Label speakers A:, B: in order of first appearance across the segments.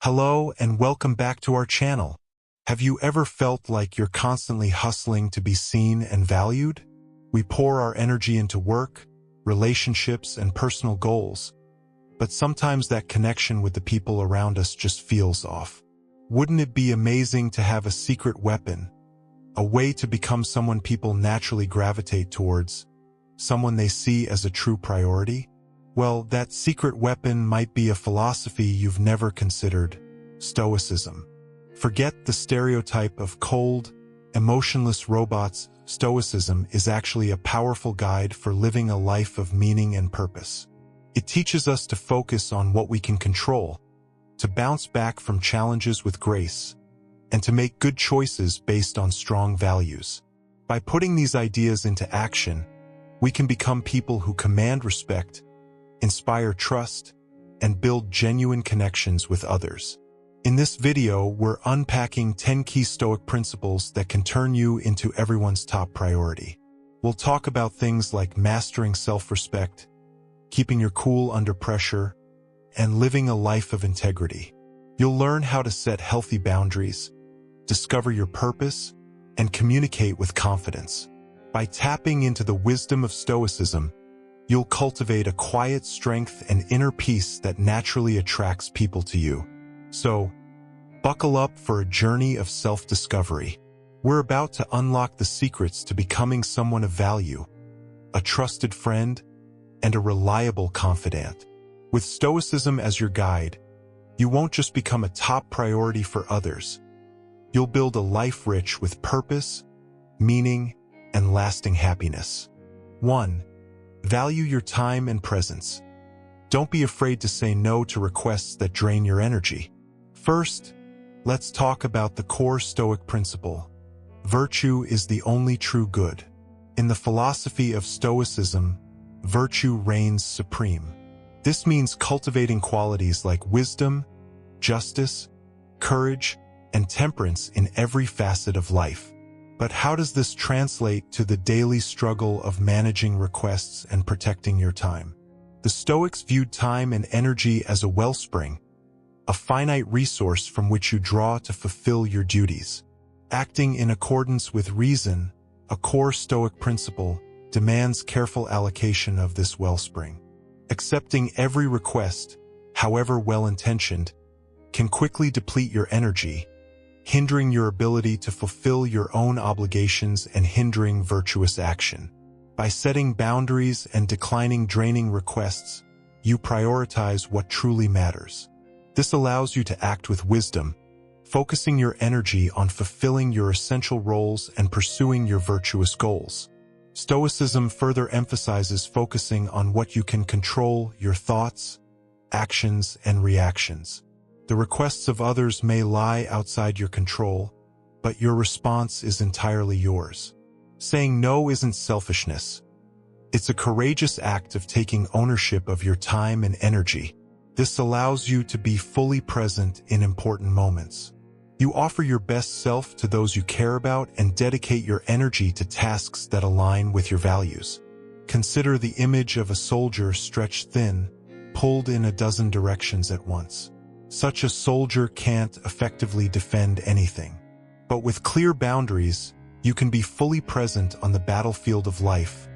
A: Hello and welcome back to our channel. Have you ever felt like you're constantly hustling to be seen and valued? We pour our energy into work, relationships, and personal goals, but sometimes that connection with the people around us just feels off. Wouldn't it be amazing to have a secret weapon, a way to become someone people naturally gravitate towards, someone they see as a true priority? Well, that secret weapon might be a philosophy you've never considered: Stoicism. Forget the stereotype of cold, emotionless robots. Stoicism is actually a powerful guide for living a life of meaning and purpose. It teaches us to focus on what we can control, to bounce back from challenges with grace, and to make good choices based on strong values. By putting these ideas into action, we can become people who command respect, inspire trust, and build genuine connections with others. In this video, we're unpacking 10 key Stoic principles that can turn you into everyone's top priority. We'll talk about things like mastering self-respect, keeping your cool under pressure, and living a life of integrity. You'll learn how to set healthy boundaries, discover your purpose, and communicate with confidence. By tapping into the wisdom of Stoicism, you'll cultivate a quiet strength and inner peace that naturally attracts people to you. So, buckle up for a journey of self-discovery. We're about to unlock the secrets to becoming someone of value, a trusted friend, and a reliable confidant. With Stoicism as your guide, you won't just become a top priority for others. You'll build a life rich with purpose, meaning, and lasting happiness. 1. Value your time and presence. Don't be afraid to say no to requests that drain your energy. First, let's talk about the core Stoic principle. Virtue is the only true good. In the philosophy of Stoicism, virtue reigns supreme. This means cultivating qualities like wisdom, justice, courage, and temperance in every facet of life. But how does this translate to the daily struggle of managing requests and protecting your time? The Stoics viewed time and energy as a wellspring, a finite resource from which you draw to fulfill your duties. Acting in accordance with reason, a core Stoic principle, demands careful allocation of this wellspring. Accepting every request, however well-intentioned, can quickly deplete your energy, hindering your ability to fulfill your own obligations and hindering virtuous action. By setting boundaries and declining draining requests, you prioritize what truly matters. This allows you to act with wisdom, focusing your energy on fulfilling your essential roles and pursuing your virtuous goals. Stoicism further emphasizes focusing on what you can control: your thoughts, actions, and reactions. The requests of others may lie outside your control, but your response is entirely yours. Saying no isn't selfishness. It's a courageous act of taking ownership of your time and energy. This allows you to be fully present in important moments. You offer your best self to those you care about and dedicate your energy to tasks that align with your values. Consider the image of a soldier stretched thin, pulled in a dozen directions at once. Such a soldier can't effectively defend anything. But with clear boundaries, you can be fully present on the battlefield of life,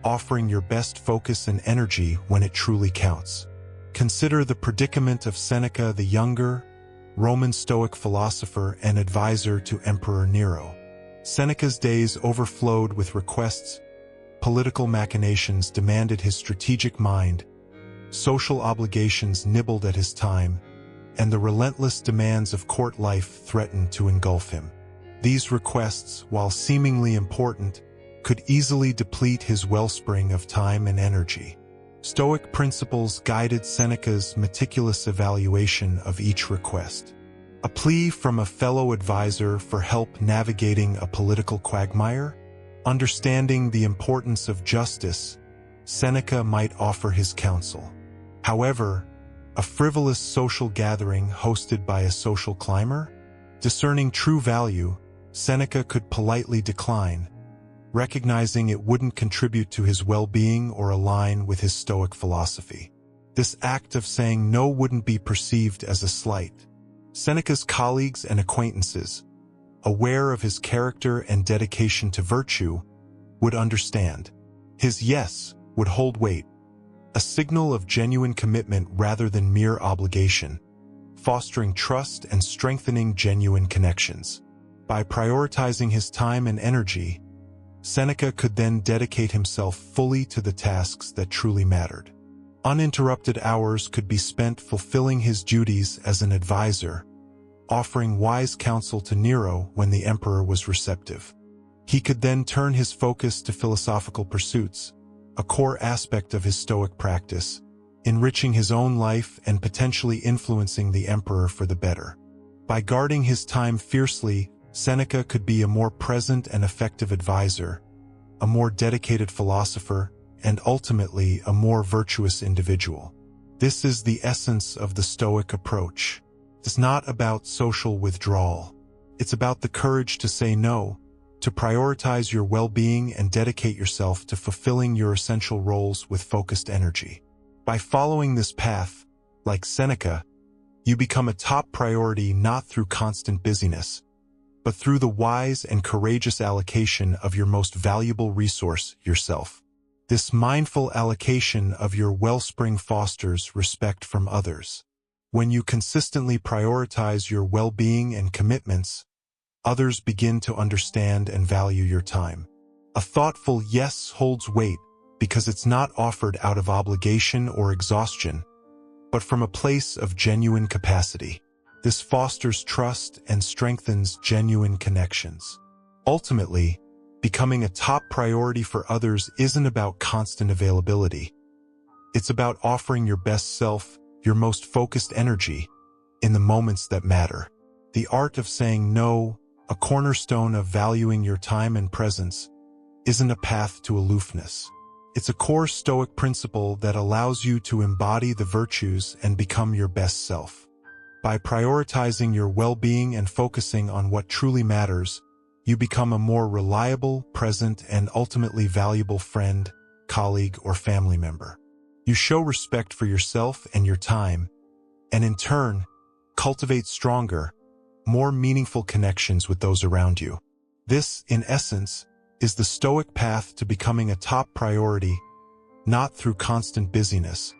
A: offering your best focus and energy when it truly counts. Consider the predicament of Seneca the Younger, Roman Stoic philosopher and advisor to Emperor Nero. Seneca's days overflowed with requests, political machinations demanded his strategic mind, social obligations nibbled at his time, and the relentless demands of court life threatened to engulf him. These requests, while seemingly important, could easily deplete his wellspring of time and energy. Stoic principles guided Seneca's meticulous evaluation of each request. A plea from a fellow advisor for help navigating a political quagmire? Understanding the importance of justice, Seneca might offer his counsel. However, a frivolous social gathering hosted by a social climber? Discerning true value, Seneca could politely decline, recognizing it wouldn't contribute to his well-being or align with his Stoic philosophy. This act of saying no wouldn't be perceived as a slight. Seneca's colleagues and acquaintances, aware of his character and dedication to virtue, would understand. His yes would hold weight, a signal of genuine commitment rather than mere obligation, fostering trust and strengthening genuine connections. By prioritizing his time and energy, Seneca could then dedicate himself fully to the tasks that truly mattered. Uninterrupted hours could be spent fulfilling his duties as an advisor, offering wise counsel to Nero when the emperor was receptive. He could then turn his focus to philosophical pursuits, a core aspect of his Stoic practice, enriching his own life and potentially influencing the emperor for the better. By guarding his time fiercely, Seneca could be a more present and effective advisor, a more dedicated philosopher, and ultimately a more virtuous individual. This is the essence of the Stoic approach. It's not about social withdrawal. It's about the courage to say no, to prioritize your well-being and dedicate yourself to fulfilling your essential roles with focused energy. By following this path, like Seneca, you become a top priority not through constant busyness, but through the wise and courageous allocation of your most valuable resource, yourself. This mindful allocation of your wellspring fosters respect from others. When you consistently prioritize your well-being and commitments, others begin to understand and value your time. A thoughtful yes holds weight because it's not offered out of obligation or exhaustion, but from a place of genuine capacity. This fosters trust and strengthens genuine connections. Ultimately, becoming a top priority for others isn't about constant availability. It's about offering your best self, your most focused energy, in the moments that matter. The art of saying no, a cornerstone of valuing your time and presence, isn't a path to aloofness. It's a core Stoic principle that allows you to embody the virtues and become your best self. By prioritizing your well-being and focusing on what truly matters, you become a more reliable, present, and ultimately valuable friend, colleague, or family member. You show respect for yourself and your time, and in turn, cultivate stronger, more meaningful connections with those around you. This, in essence, is the Stoic path to becoming a top priority, not through constant busyness,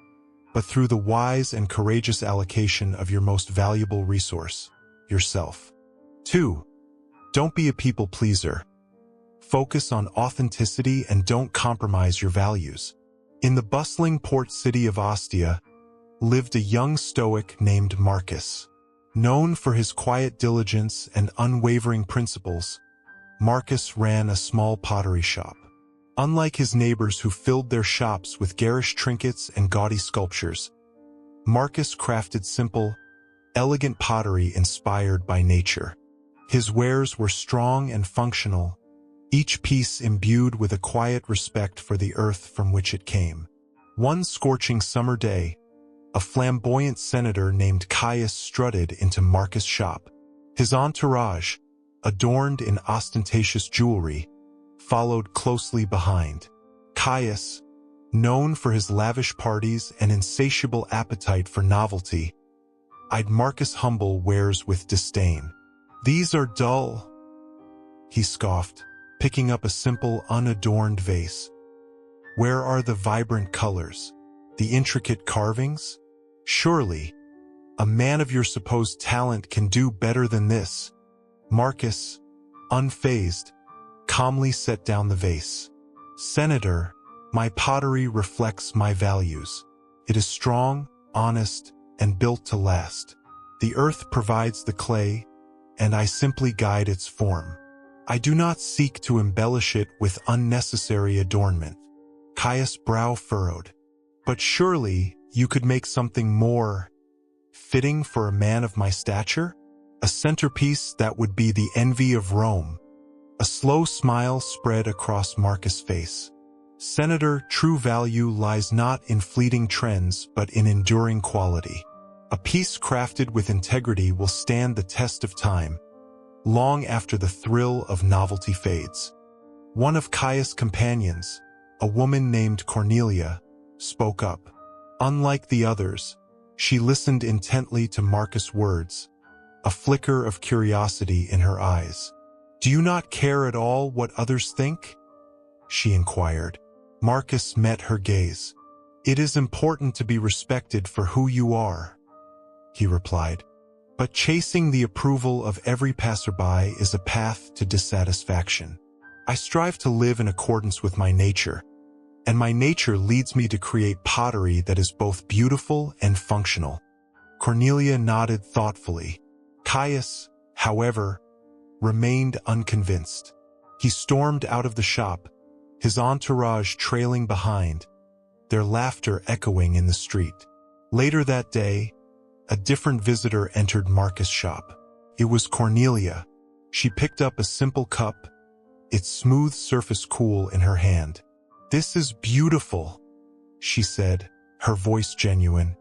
A: but through the wise and courageous allocation of your most valuable resource, yourself. 2. Don't be a people pleaser. Focus on authenticity and don't compromise your values. In the bustling port city of Ostia lived a young Stoic named Marcus. Known for his quiet diligence and unwavering principles, Marcus ran a small pottery shop. Unlike his neighbors who filled their shops with garish trinkets and gaudy sculptures, Marcus crafted simple, elegant pottery inspired by nature. His wares were strong and functional, each piece imbued with a quiet respect for the earth from which it came. One scorching summer day, a flamboyant senator named Caius strutted into Marcus' shop. His entourage, adorned in ostentatious jewelry, followed closely behind. Caius, known for his lavish parties and insatiable appetite for novelty, eyed Marcus' humble wares with disdain. "These are dull," he scoffed, picking up a simple, unadorned vase. "Where are the vibrant colors, the intricate carvings? Surely, a man of your supposed talent can do better than this." Marcus, unfazed, calmly set down the vase. "Senator, my pottery reflects my values. It is strong, honest, and built to last. The earth provides the clay, and I simply guide its form. I do not seek to embellish it with unnecessary adornment." Caius' brow furrowed. "But surely you could make something more fitting for a man of my stature? A centerpiece that would be the envy of Rome." A slow smile spread across Marcus' face. "Senator, true value lies not in fleeting trends but in enduring quality. A piece crafted with integrity will stand the test of time, long after the thrill of novelty fades." One of Caius' companions, a woman named Cornelia, spoke up. Unlike the others, she listened intently to Marcus' words, a flicker of curiosity in her eyes. "Do you not care at all what others think?" she inquired. Marcus met her gaze. "It is important to be respected for who you are," he replied. "But chasing the approval of every passerby is a path to dissatisfaction. I strive to live in accordance with my nature, and my nature leads me to create pottery that is both beautiful and functional." Cornelia nodded thoughtfully. Caius, however, remained unconvinced. He stormed out of the shop, his entourage trailing behind, their laughter echoing in the street. Later that day, a different visitor entered Marcus' shop. It was Cornelia. She picked up a simple cup, its smooth surface cool in her hand. "This is beautiful," she said, her voice genuine.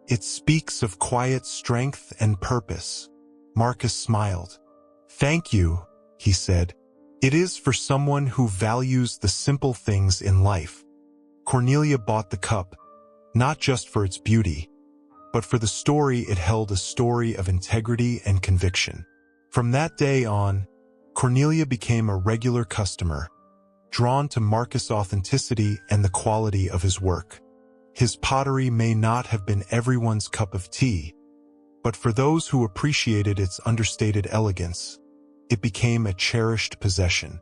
A: "It speaks of quiet strength and purpose." Marcus smiled. "Thank you," he said. "It is for someone who values the simple things in life." Cornelia bought the cup, not just for its beauty, but for the story it held, a story of integrity and conviction. From that day on, Cornelia became a regular customer, drawn to Marcus' authenticity and the quality of his work. His pottery may not have been everyone's cup of tea, but for those who appreciated its understated elegance, it became a cherished possession.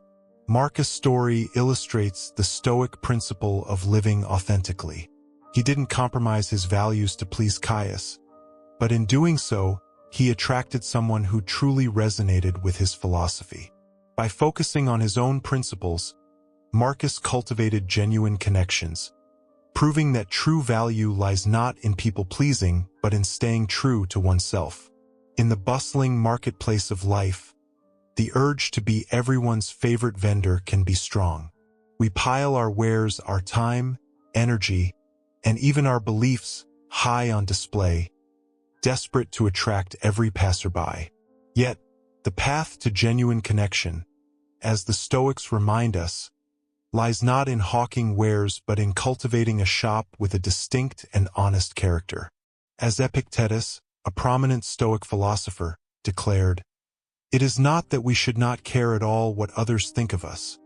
A: Marcus' story illustrates the Stoic principle of living authentically. He didn't compromise his values to please Caius, but in doing so, he attracted someone who truly resonated with his philosophy. By focusing on his own principles, Marcus cultivated genuine connections, proving that true value lies not in people-pleasing, but in staying true to oneself. In the bustling marketplace of life, the urge to be everyone's favorite vendor can be strong. We pile our wares, our time, energy, and even our beliefs high on display, desperate to attract every passerby. Yet, the path to genuine connection, as the Stoics remind us, lies not in hawking wares but in cultivating a shop with a distinct and honest character. As Epictetus, a prominent Stoic philosopher, declared, "It is not that we should not care at all what others think of us,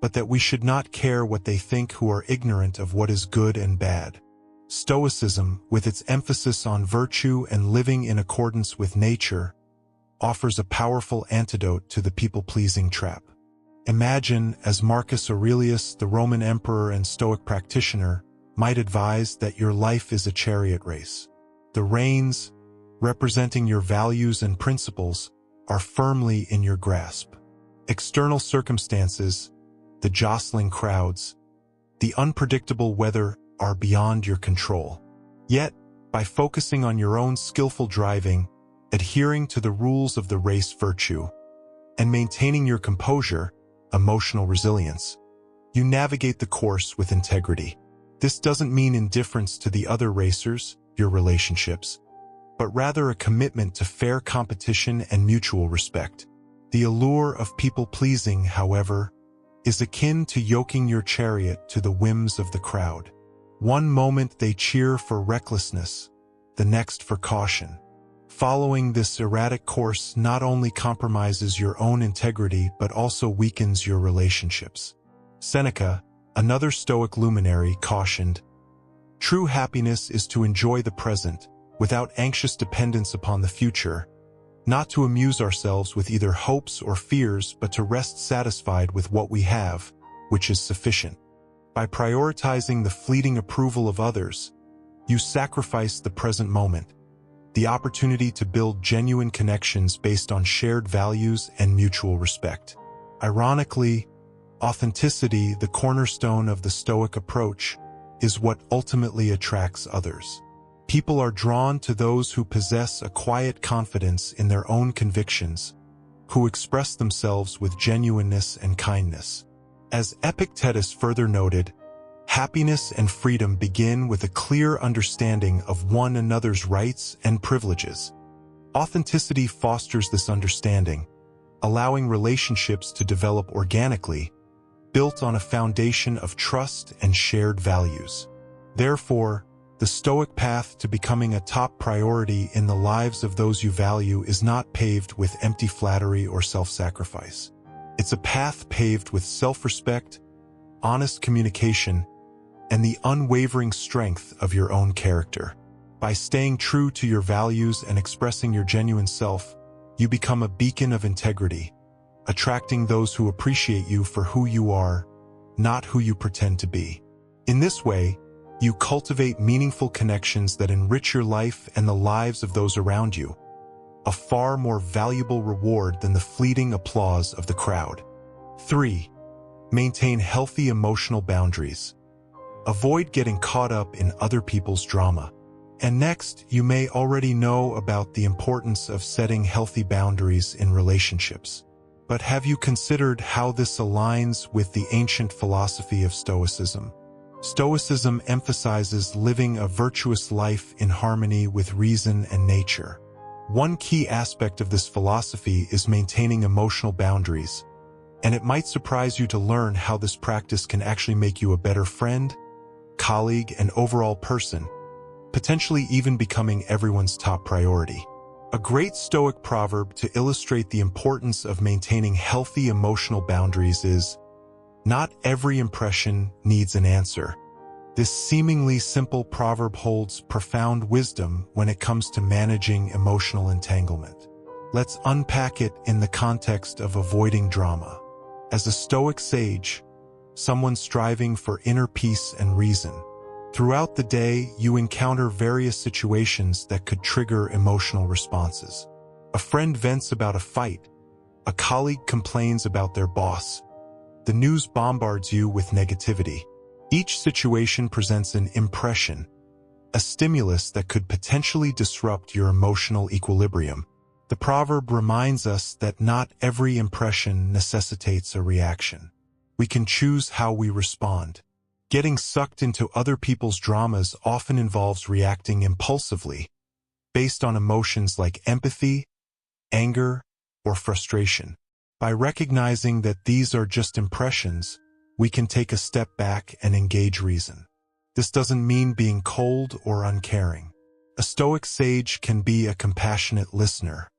A: but that we should not care what they think who are ignorant of what is good and bad." Stoicism, with its emphasis on virtue and living in accordance with nature, offers a powerful antidote to the people-pleasing trap. Imagine, as Marcus Aurelius, the Roman emperor and Stoic practitioner, might advise that your life is a chariot race. The reins, representing your values and principles, are firmly in your grasp. External circumstances, the jostling crowds, the unpredictable weather are beyond your control. Yet, by focusing on your own skillful driving, adhering to the rules of the race virtue, and maintaining your composure, emotional resilience, you navigate the course with integrity. This doesn't mean indifference to the other racers, your relationships, but rather a commitment to fair competition and mutual respect. The allure of people-pleasing, however, is akin to yoking your chariot to the whims of the crowd. One moment they cheer for recklessness, the next for caution. Following this erratic course not only compromises your own integrity but also weakens your relationships. Seneca, another Stoic luminary, cautioned, "True happiness is to enjoy the present, without anxious dependence upon the future, not to amuse ourselves with either hopes or fears but to rest satisfied with what we have, which is sufficient." By prioritizing the fleeting approval of others, you sacrifice the present moment, the opportunity to build genuine connections based on shared values and mutual respect. Ironically, authenticity, the cornerstone of the Stoic approach, is what ultimately attracts others. People are drawn to those who possess a quiet confidence in their own convictions, who express themselves with genuineness and kindness. As Epictetus further noted, happiness and freedom begin with a clear understanding of one another's rights and privileges. Authenticity fosters this understanding, allowing relationships to develop organically, built on a foundation of trust and shared values. Therefore, The Stoic path to becoming a top priority in the lives of those you value is not paved with empty flattery or self-sacrifice. It's a path paved with self-respect, honest communication, and the unwavering strength of your own character. By staying true to your values and expressing your genuine self, you become a beacon of integrity, attracting those who appreciate you for who you are, not who you pretend to be. In this way, you cultivate meaningful connections that enrich your life and the lives of those around you, a far more valuable reward than the fleeting applause of the crowd. 3. Maintain healthy emotional boundaries. Avoid getting caught up in other people's drama. And next, you may already know about the importance of setting healthy boundaries in relationships. But have you considered how this aligns with the ancient philosophy of Stoicism? Stoicism emphasizes living a virtuous life in harmony with reason and nature. One key aspect of this philosophy is maintaining emotional boundaries, and it might surprise you to learn how this practice can actually make you a better friend, colleague, and overall person, potentially even becoming everyone's top priority. A great Stoic proverb to illustrate the importance of maintaining healthy emotional boundaries is, "Not every impression needs an answer." This seemingly simple proverb holds profound wisdom when it comes to managing emotional entanglement. Let's unpack it in the context of avoiding drama. As a Stoic sage, someone striving for inner peace and reason, throughout the day you encounter various situations that could trigger emotional responses. A friend vents about a fight, a colleague complains about their boss, the news bombards you with negativity. Each situation presents an impression, a stimulus that could potentially disrupt your emotional equilibrium. The proverb reminds us that not every impression necessitates a reaction. We can choose how we respond. Getting sucked into other people's dramas often involves reacting impulsively, based on emotions like empathy, anger, or frustration. By recognizing that these are just impressions, we can take a step back and engage reason. This doesn't mean being cold or uncaring. A Stoic sage can be a compassionate listener.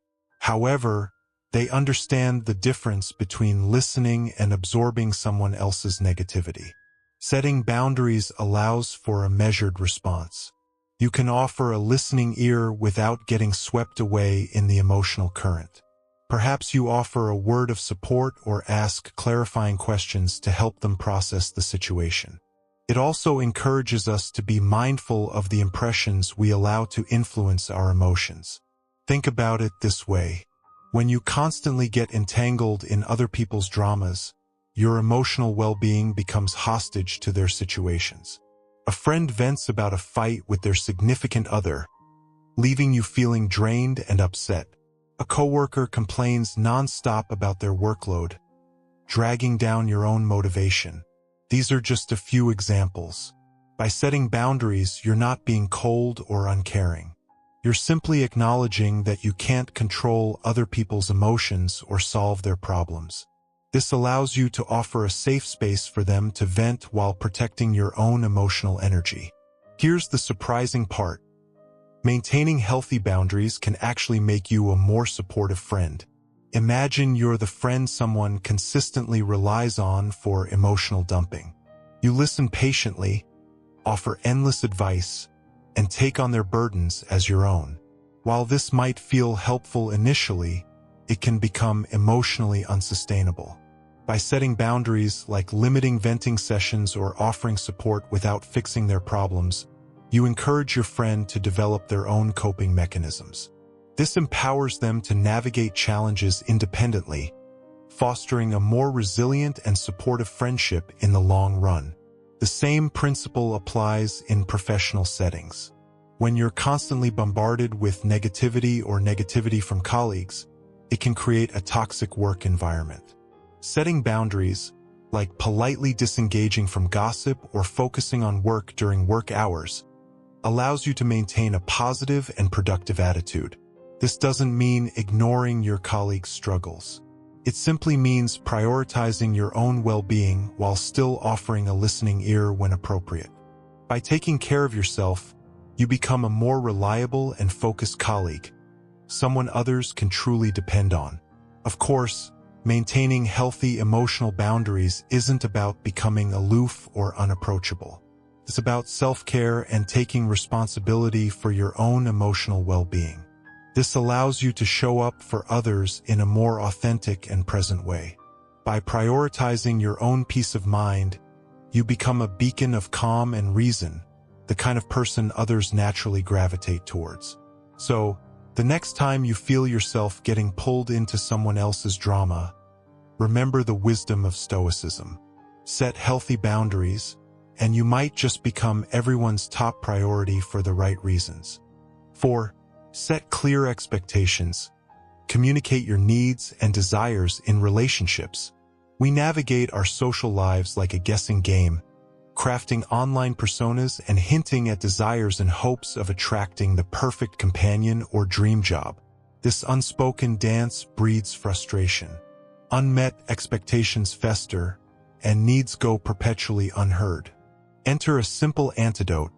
A: However, they understand the difference between listening and absorbing someone else's negativity. Setting boundaries allows for a measured response. You can offer a listening ear without getting swept away in the emotional current. Perhaps you offer a word of support or ask clarifying questions to help them process the situation. It also encourages us to be mindful of the impressions we allow to influence our emotions. Think about it this way. When you constantly get entangled in other people's dramas, your emotional well-being becomes hostage to their situations. A friend vents about a fight with their significant other, leaving you feeling drained and upset. A coworker complains non-stop about their workload, dragging down your own motivation. These are just a few examples. By setting boundaries, you're not being cold or uncaring. You're simply acknowledging that you can't control other people's emotions or solve their problems. This allows you to offer a safe space for them to vent while protecting your own emotional energy. Here's the surprising part. Maintaining healthy boundaries can actually make you a more supportive friend. Imagine you're the friend someone consistently relies on for emotional dumping. You listen patiently, offer endless advice, and take on their burdens as your own. While this might feel helpful initially, it can become emotionally unsustainable. By setting boundaries like limiting venting sessions or offering support without fixing their problems, you encourage your friend to develop their own coping mechanisms. This empowers them to navigate challenges independently, fostering a more resilient and supportive friendship in the long run. The same principle applies in professional settings. When you're constantly bombarded with negativity from colleagues, it can create a toxic work environment. Setting boundaries, like politely disengaging from gossip or focusing on work during work hours, allows you to maintain a positive and productive attitude. This doesn't mean ignoring your colleagues' struggles. It simply means prioritizing your own well-being while still offering a listening ear when appropriate. By taking care of yourself, You become a more reliable and focused colleague, someone others can truly depend on. Of course, maintaining healthy emotional boundaries isn't about becoming aloof or unapproachable. It's about self-care and taking responsibility for your own emotional well-being. This allows you to show up for others in a more authentic and present way. By prioritizing your own peace of mind, you become a beacon of calm and reason, the kind of person others naturally gravitate towards. So, the next time you feel yourself getting pulled into someone else's drama, remember the wisdom of Stoicism. Set healthy boundaries, and you might just become everyone's top priority for the right reasons. 4. Set clear expectations. Communicate your needs and desires in relationships. We navigate our social lives like a guessing game, crafting online personas and hinting at desires in hopes of attracting the perfect companion or dream job. This unspoken dance breeds frustration. Unmet expectations fester, and needs go perpetually unheard. Enter a simple antidote: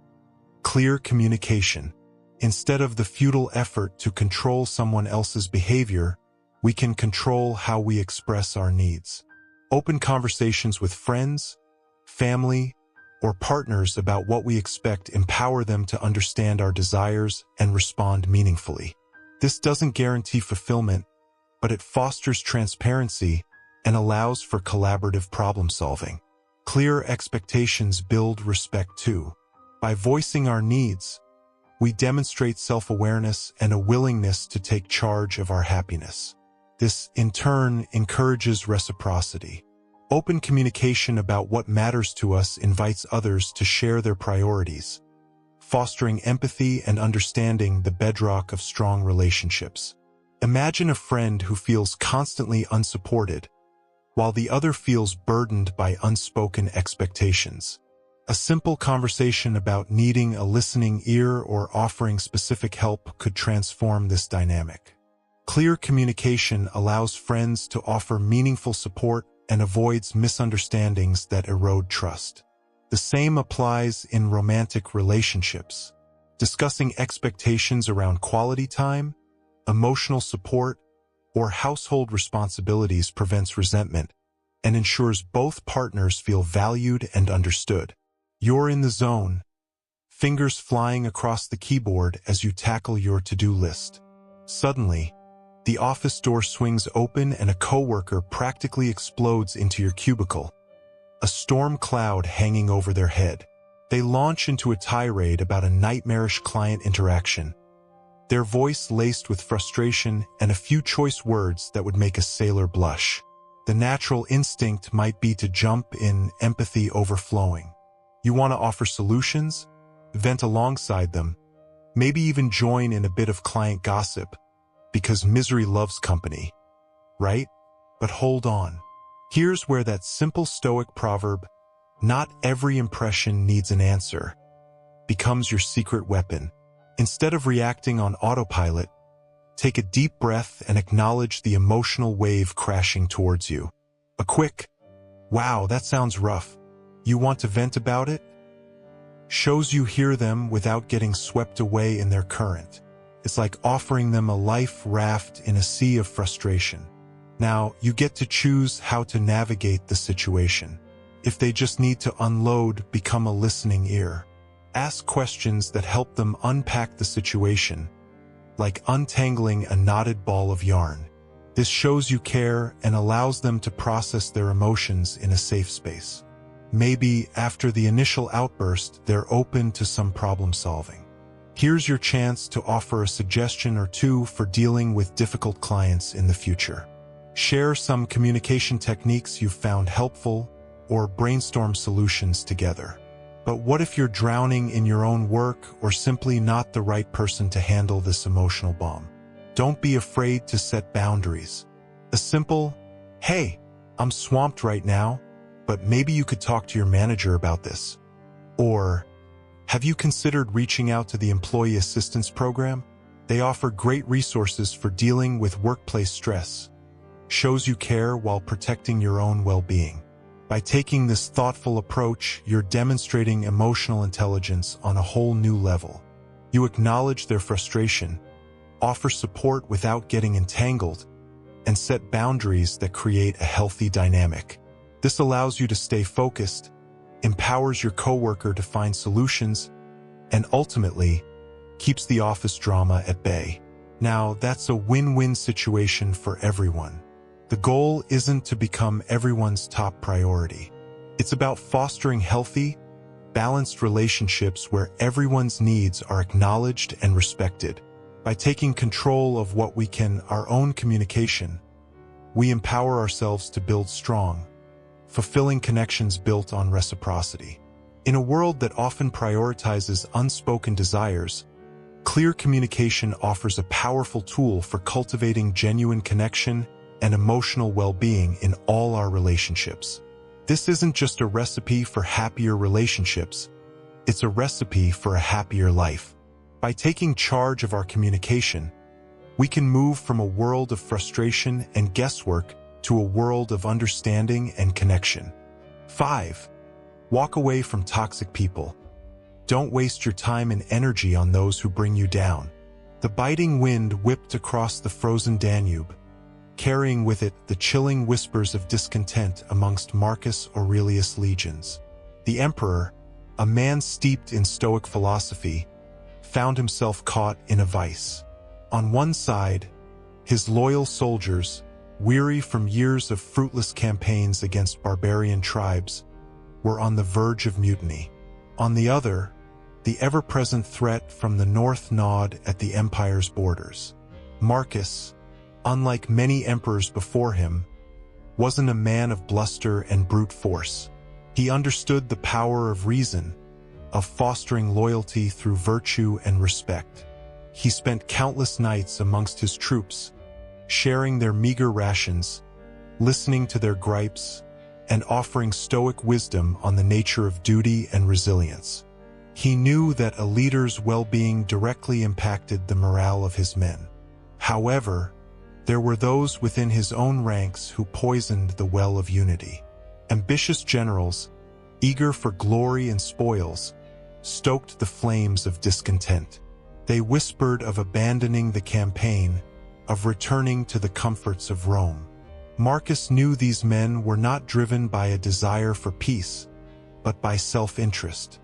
A: clear communication. Instead of the futile effort to control someone else's behavior, we can control how we express our needs. Open conversations with friends, family, or partners about what we expect empower them to understand our desires and respond meaningfully. This doesn't guarantee fulfillment, but it fosters transparency and allows for collaborative problem-solving. Clear expectations build respect too. By voicing our needs, we demonstrate self-awareness and a willingness to take charge of our happiness. This, in turn, encourages reciprocity. Open communication about what matters to us invites others to share their priorities, fostering empathy and understanding, the bedrock of strong relationships. Imagine a friend who feels constantly unsupported, while the other feels burdened by unspoken expectations. A simple conversation about needing a listening ear or offering specific help could transform this dynamic. Clear communication allows friends to offer meaningful support and avoids misunderstandings that erode trust. The same applies in romantic relationships. Discussing expectations around quality time, emotional support, or household responsibilities prevents resentment and ensures both partners feel valued and understood. You're in the zone, fingers flying across the keyboard as you tackle your to-do list. Suddenly, the office door swings open and a coworker practically explodes into your cubicle, a storm cloud hanging over their head. They launch into a tirade about a nightmarish client interaction, their voice laced with frustration and a few choice words that would make a sailor blush. The natural instinct might be to jump in, empathy overflowing. You want to offer solutions, vent alongside them, maybe even join in a bit of client gossip, because misery loves company, right? But hold on. Here's where that simple Stoic proverb, "Not every impression needs an answer," becomes your secret weapon. Instead of reacting on autopilot, take a deep breath and acknowledge the emotional wave crashing towards you. A quick, "Wow, that sounds rough. You want to vent about it?" shows you hear them without getting swept away in their current. It's like offering them a life raft in a sea of frustration. Now, you get to choose how to navigate the situation. If they just need to unload, become a listening ear. Ask questions that help them unpack the situation, like untangling a knotted ball of yarn. This shows you care and allows them to process their emotions in a safe space. Maybe after the initial outburst, they're open to some problem solving. Here's your chance to offer a suggestion or two for dealing with difficult clients in the future. Share some communication techniques you've found helpful, or brainstorm solutions together. But what if you're drowning in your own work or simply not the right person to handle this emotional bomb? Don't be afraid to set boundaries. A simple, "Hey, I'm swamped right now, but maybe you could talk to your manager about this." Or, "Have you considered reaching out to the Employee Assistance Program? They offer great resources for dealing with workplace stress." Shows you care while protecting your own well-being. By taking this thoughtful approach, you're demonstrating emotional intelligence on a whole new level. You acknowledge their frustration, offer support without getting entangled, and set boundaries that create a healthy dynamic. This allows you to stay focused, empowers your coworker to find solutions, and ultimately keeps the office drama at bay. Now, that's a win-win situation for everyone. The goal isn't to become everyone's top priority. It's about fostering healthy, balanced relationships where everyone's needs are acknowledged and respected. By taking control of what we can, our own communication, we empower ourselves to build strong, fulfilling connections built on reciprocity. In a world that often prioritizes unspoken desires, clear communication offers a powerful tool for cultivating genuine connection and emotional well-being in all our relationships. This isn't just a recipe for happier relationships, it's a recipe for a happier life. By taking charge of our communication, we can move from a world of frustration and guesswork to a world of understanding and connection. 5. Walk away from toxic people. Don't waste your time and energy on those who bring you down. The biting wind whipped across the frozen Danube, carrying with it the chilling whispers of discontent amongst Marcus Aurelius' legions. The emperor, a man steeped in Stoic philosophy, found himself caught in a vice. On one side, his loyal soldiers, weary from years of fruitless campaigns against barbarian tribes, were on the verge of mutiny. On the other, the ever-present threat from the north gnawed at the empire's borders. Marcus, unlike many emperors before him, wasn't a man of bluster and brute force. He understood the power of reason, of fostering loyalty through virtue and respect. He spent countless nights amongst his troops, sharing their meager rations, listening to their gripes, and offering Stoic wisdom on the nature of duty and resilience. He knew that a leader's well-being directly impacted the morale of his men. However, there were those within his own ranks who poisoned the well of unity. Ambitious generals, eager for glory and spoils, stoked the flames of discontent. They whispered of abandoning the campaign, of returning to the comforts of Rome. Marcus knew these men were not driven by a desire for peace, but by self-interest.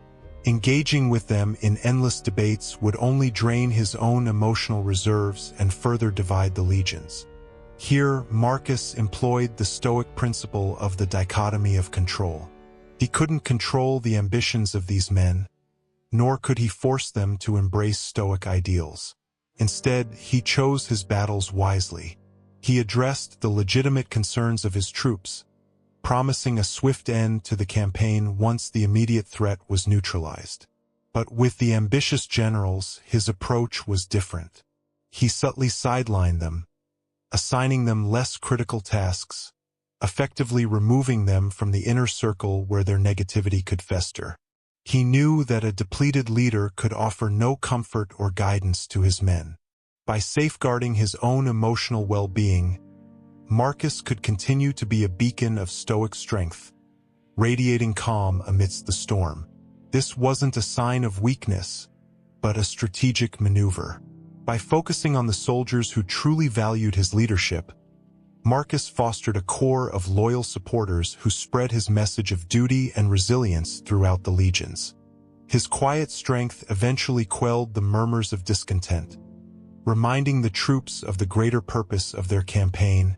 A: Engaging with them in endless debates would only drain his own emotional reserves and further divide the legions. Here, Marcus employed the Stoic principle of the dichotomy of control. He couldn't control the ambitions of these men, nor could he force them to embrace Stoic ideals. Instead, he chose his battles wisely. He addressed the legitimate concerns of his troops, promising a swift end to the campaign once the immediate threat was neutralized. But with the ambitious generals, his approach was different. He subtly sidelined them, assigning them less critical tasks, effectively removing them from the inner circle where their negativity could fester. He knew that a depleted leader could offer no comfort or guidance to his men. By safeguarding his own emotional well-being, Marcus could continue to be a beacon of Stoic strength, radiating calm amidst the storm. This wasn't a sign of weakness, but a strategic maneuver. By focusing on the soldiers who truly valued his leadership, Marcus fostered a core of loyal supporters who spread his message of duty and resilience throughout the legions. His quiet strength eventually quelled the murmurs of discontent, reminding the troops of the greater purpose of their campaign,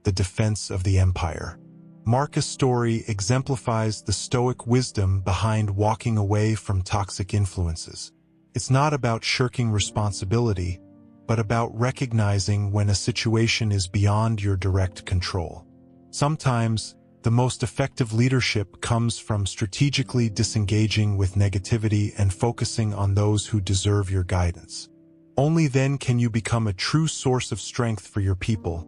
A: the defense of the empire. Marcus' story exemplifies the Stoic wisdom behind walking away from toxic influences. It's not about shirking responsibility, but about recognizing when a situation is beyond your direct control. Sometimes, the most effective leadership comes from strategically disengaging with negativity and focusing on those who deserve your guidance. Only then can you become a true source of strength for your people,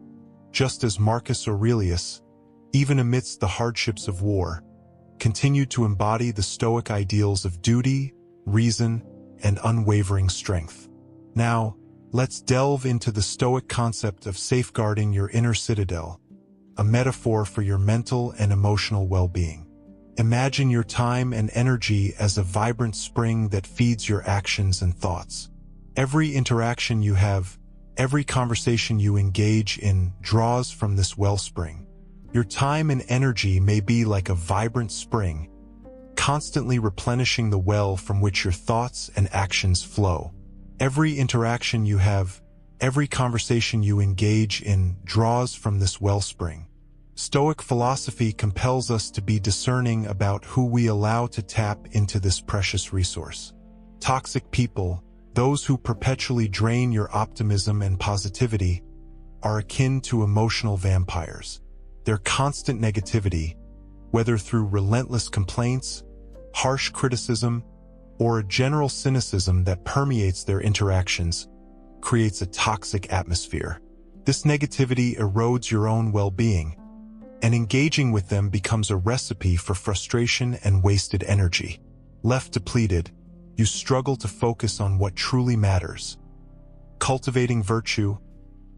A: just as Marcus Aurelius, even amidst the hardships of war, continued to embody the Stoic ideals of duty, reason, and unwavering strength. Now, let's delve into the Stoic concept of safeguarding your inner citadel, a metaphor for your mental and emotional well-being. Imagine your time and energy as a vibrant spring that feeds your actions and thoughts. Every interaction you have, every conversation you engage in draws from this wellspring. Your time and energy may be like a vibrant spring, constantly replenishing the well from which your thoughts and actions flow. Every interaction you have, every conversation you engage in draws from this wellspring. Stoic philosophy compels us to be discerning about who we allow to tap into this precious resource. Toxic people, those who perpetually drain your optimism and positivity, are akin to emotional vampires. Their constant negativity, whether through relentless complaints, harsh criticism, or a general cynicism that permeates their interactions, creates a toxic atmosphere. This negativity erodes your own well-being, and engaging with them becomes a recipe for frustration and wasted energy. Left depleted, you struggle to focus on what truly matters. Cultivating virtue,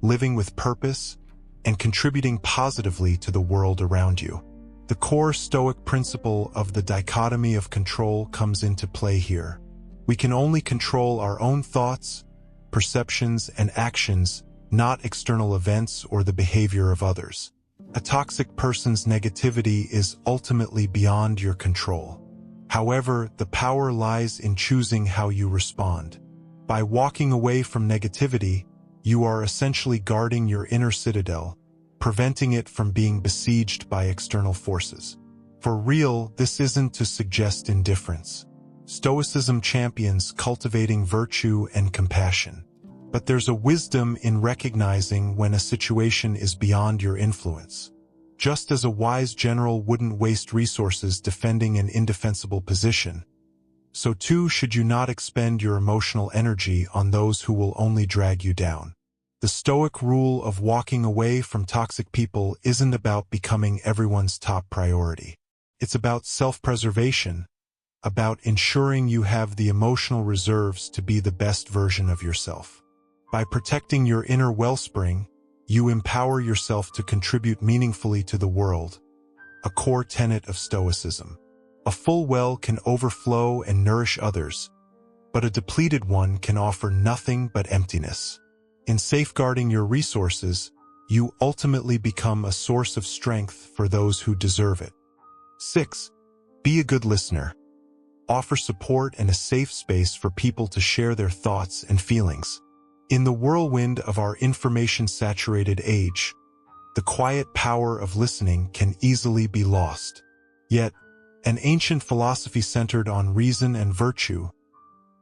A: living with purpose, and contributing positively to the world around you. The core Stoic principle of the dichotomy of control comes into play here. We can only control our own thoughts, perceptions, and actions, not external events or the behavior of others. A toxic person's negativity is ultimately beyond your control. However, the power lies in choosing how you respond. By walking away from negativity, you are essentially guarding your inner citadel, preventing it from being besieged by external forces. For real, this isn't to suggest indifference. Stoicism champions cultivating virtue and compassion. But there's a wisdom in recognizing when a situation is beyond your influence. Just as a wise general wouldn't waste resources defending an indefensible position, so too should you not expend your emotional energy on those who will only drag you down. The Stoic rule of walking away from toxic people isn't about becoming everyone's top priority. It's about self-preservation, about ensuring you have the emotional reserves to be the best version of yourself. By protecting your inner wellspring, you empower yourself to contribute meaningfully to the world, a core tenet of Stoicism. A full well can overflow and nourish others, but a depleted one can offer nothing but emptiness. In safeguarding your resources, you ultimately become a source of strength for those who deserve it. 6. Be a good listener. Offer support and a safe space for people to share their thoughts and feelings. In the whirlwind of our information-saturated age, the quiet power of listening can easily be lost. Yet, an ancient philosophy centered on reason and virtue,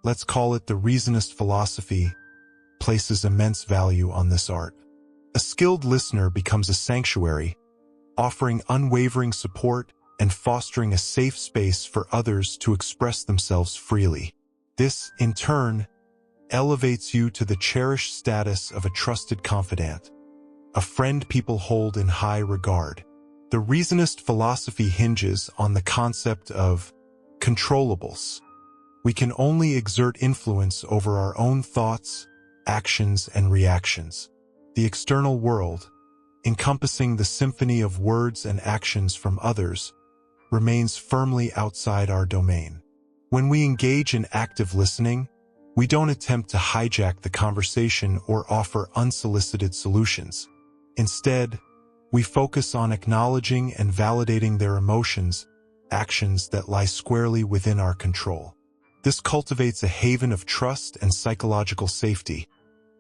A: let's call it the reasonist philosophy, places immense value on this art. A skilled listener becomes a sanctuary, offering unwavering support and fostering a safe space for others to express themselves freely. This, in turn, elevates you to the cherished status of a trusted confidant, a friend people hold in high regard. The reasonist philosophy hinges on the concept of controllables. We can only exert influence over our own thoughts, actions, and reactions. The external world, encompassing the symphony of words and actions from others, remains firmly outside our domain. When we engage in active listening, we don't attempt to hijack the conversation or offer unsolicited solutions. Instead, we focus on acknowledging and validating their emotions, actions that lie squarely within our control. This cultivates a haven of trust and psychological safety,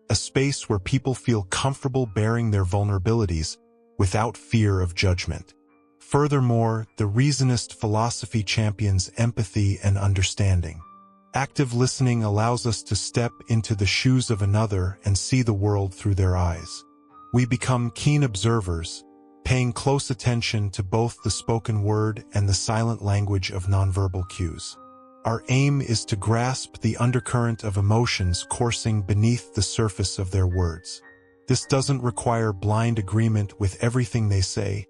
A: a space where people feel comfortable bearing their vulnerabilities without fear of judgment. Furthermore, the reasonist philosophy champions empathy and understanding. Active listening allows us to step into the shoes of another and see the world through their eyes. We become keen observers, paying close attention to both the spoken word and the silent language of nonverbal cues. Our aim is to grasp the undercurrent of emotions coursing beneath the surface of their words. This doesn't require blind agreement with everything they say,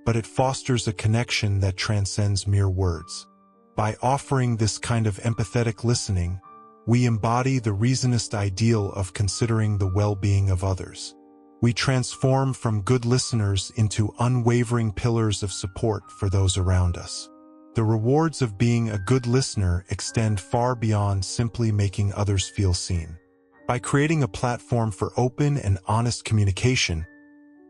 A: but it fosters a connection that transcends mere words. By offering this kind of empathetic listening, we embody the reasonist ideal of considering the well-being of others. We transform from good listeners into unwavering pillars of support for those around us. The rewards of being a good listener extend far beyond simply making others feel seen. By creating a platform for open and honest communication,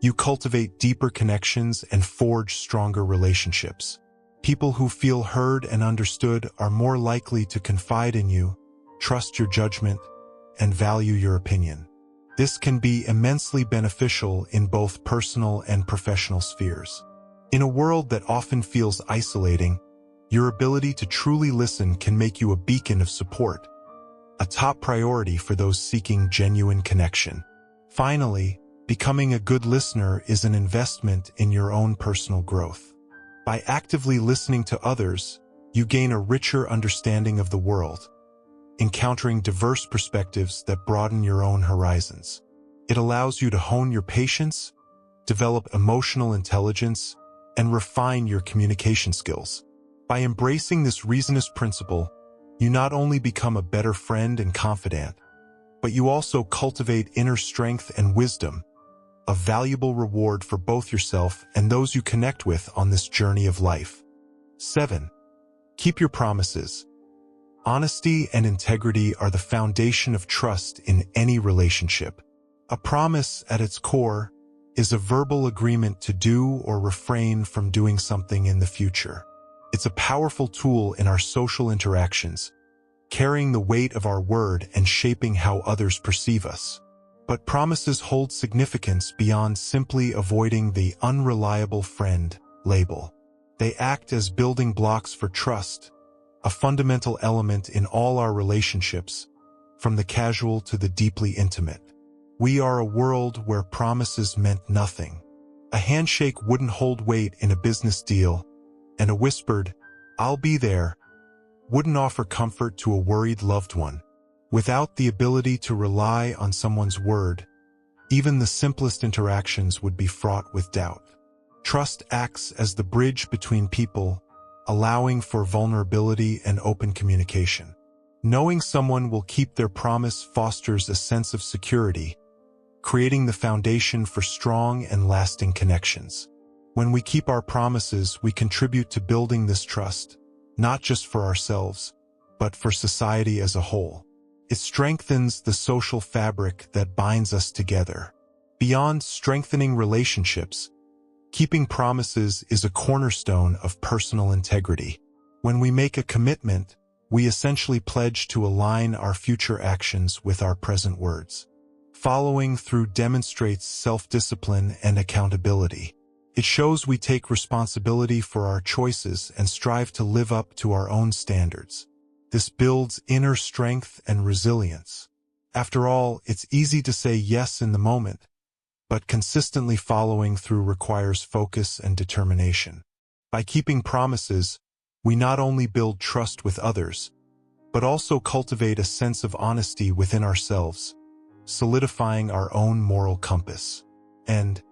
A: you cultivate deeper connections and forge stronger relationships. People who feel heard and understood are more likely to confide in you, trust your judgment, and value your opinion. This can be immensely beneficial in both personal and professional spheres. In a world that often feels isolating, your ability to truly listen can make you a beacon of support, a top priority for those seeking genuine connection. Finally, becoming a good listener is an investment in your own personal growth. By actively listening to others, you gain a richer understanding of the world, encountering diverse perspectives that broaden your own horizons. It allows you to hone your patience, develop emotional intelligence, and refine your communication skills. By embracing this reasonist principle, you not only become a better friend and confidant, but you also cultivate inner strength and wisdom, a valuable reward for both yourself and those you connect with on this journey of life. 7. Keep your promises. Honesty and integrity are the foundation of trust in any relationship. A promise, at its core, is a verbal agreement to do or refrain from doing something in the future. It's a powerful tool in our social interactions, carrying the weight of our word and shaping how others perceive us. But promises hold significance beyond simply avoiding the unreliable friend label. They act as building blocks for trust, a fundamental element in all our relationships, from the casual to the deeply intimate. We are a world where promises meant nothing. A handshake wouldn't hold weight in a business deal, and a whispered, "I'll be there," wouldn't offer comfort to a worried loved one. Without the ability to rely on someone's word, even the simplest interactions would be fraught with doubt. Trust acts as the bridge between people, allowing for vulnerability and open communication. Knowing someone will keep their promise fosters a sense of security, creating the foundation for strong and lasting connections. When we keep our promises, we contribute to building this trust, not just for ourselves, but for society as a whole. It strengthens the social fabric that binds us together. Beyond strengthening relationships, keeping promises is a cornerstone of personal integrity. When we make a commitment, we essentially pledge to align our future actions with our present words. Following through demonstrates self-discipline and accountability. It shows we take responsibility for our choices and strive to live up to our own standards. This builds inner strength and resilience. After all, it's easy to say yes in the moment, but consistently following through requires focus and determination. By keeping promises, we not only build trust with others, but also cultivate a sense of honesty within ourselves, solidifying our own moral compass. And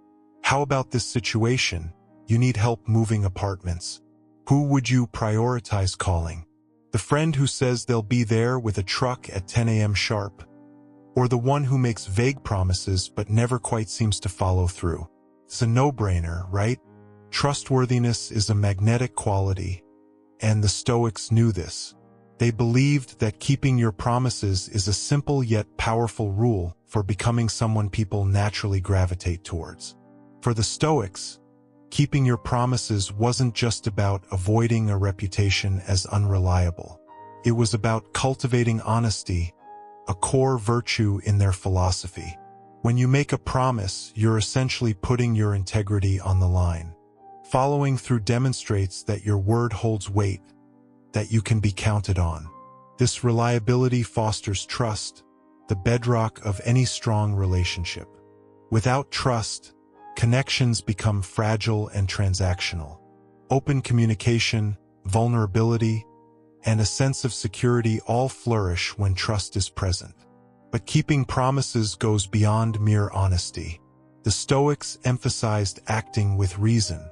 A: how about this situation? You need help moving apartments. Who would you prioritize calling? The friend who says they'll be there with a truck at 10 a.m. sharp? Or the one who makes vague promises but never quite seems to follow through? It's a no-brainer, right? Trustworthiness is a magnetic quality, and the Stoics knew this. They believed that keeping your promises is a simple yet powerful rule for becoming someone people naturally gravitate towards. For the Stoics, keeping your promises wasn't just about avoiding a reputation as unreliable. It was about cultivating honesty, a core virtue in their philosophy. When you make a promise, you're essentially putting your integrity on the line. Following through demonstrates that your word holds weight, that you can be counted on. This reliability fosters trust, the bedrock of any strong relationship. Without trust, connections become fragile and transactional. Open communication, vulnerability, and a sense of security all flourish when trust is present. But keeping promises goes beyond mere honesty. The Stoics emphasized acting with reason.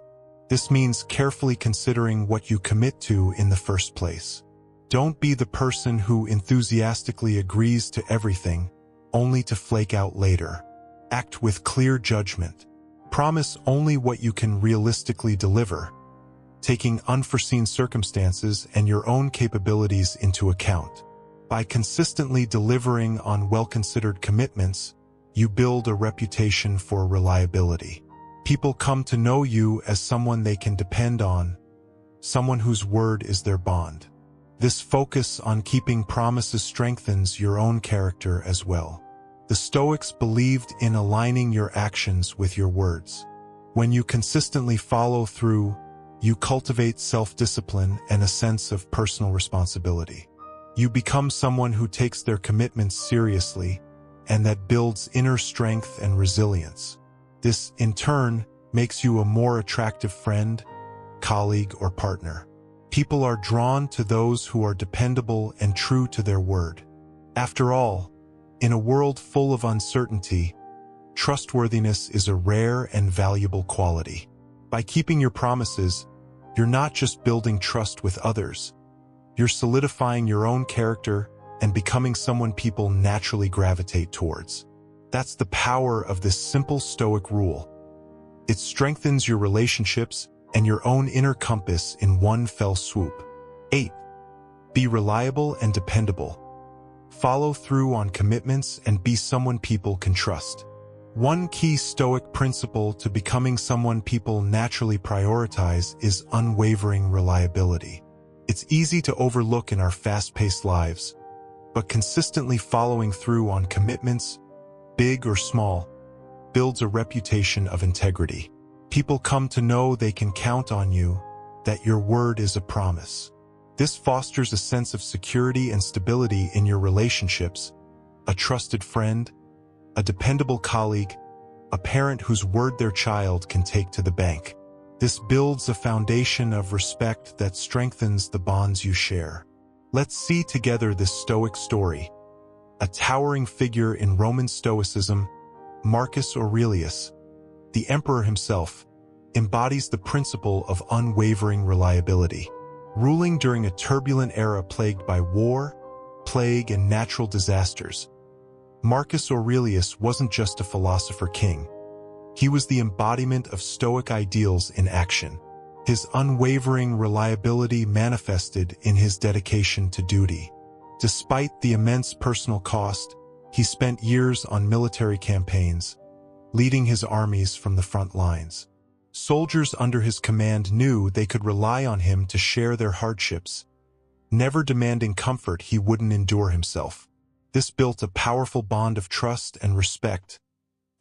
A: This means carefully considering what you commit to in the first place. Don't be the person who enthusiastically agrees to everything, only to flake out later. Act with clear judgment. Promise only what you can realistically deliver. taking unforeseen circumstances and your own capabilities into account. By consistently delivering on well-considered commitments, you build a reputation for reliability. People come to know you as someone they can depend on, someone whose word is their bond. This focus on keeping promises strengthens your own character as well. The Stoics believed in aligning your actions with your words. When you consistently follow through, you cultivate self-discipline and a sense of personal responsibility. You become someone who takes their commitments seriously, and that builds inner strength and resilience. This, in turn, makes you a more attractive friend, colleague, or partner. People are drawn to those who are dependable and true to their word. After all, in a world full of uncertainty, trustworthiness is a rare and valuable quality. By keeping your promises, you're not just building trust with others, you're solidifying your own character and becoming someone people naturally gravitate towards. That's the power of this simple Stoic rule. It strengthens your relationships and your own inner compass in one fell swoop. 8. Be reliable and dependable. Follow through on commitments and be someone people can trust. One key Stoic principle to becoming someone people naturally prioritize is unwavering reliability. It's easy to overlook in our fast-paced lives, but consistently following through on commitments, big or small, builds a reputation of integrity. People come to know they can count on you, that your word is a promise. This fosters a sense of security and stability in your relationships, a trusted friend, a dependable colleague, a parent whose word their child can take to the bank. This builds a foundation of respect that strengthens the bonds you share. Let's see together this Stoic story. A towering figure in Roman Stoicism, Marcus Aurelius, the emperor himself, embodies the principle of unwavering reliability. Ruling during a turbulent era plagued by war, plague, and natural disasters, Marcus Aurelius wasn't just a philosopher king. He was the embodiment of Stoic ideals in action. His unwavering reliability manifested in his dedication to duty. Despite the immense personal cost, he spent years on military campaigns, leading his armies from the front lines. Soldiers under his command knew they could rely on him to share their hardships, never demanding comfort he wouldn't endure himself. This built a powerful bond of trust and respect,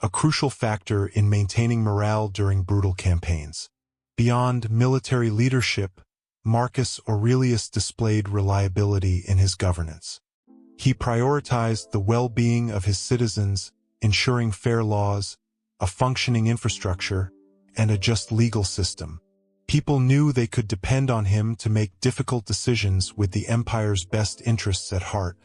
A: a crucial factor in maintaining morale during brutal campaigns. Beyond military leadership, Marcus Aurelius displayed reliability in his governance. He prioritized the well-being of his citizens, ensuring fair laws, a functioning infrastructure, and a just legal system. People knew they could depend on him to make difficult decisions with the empire's best interests at heart,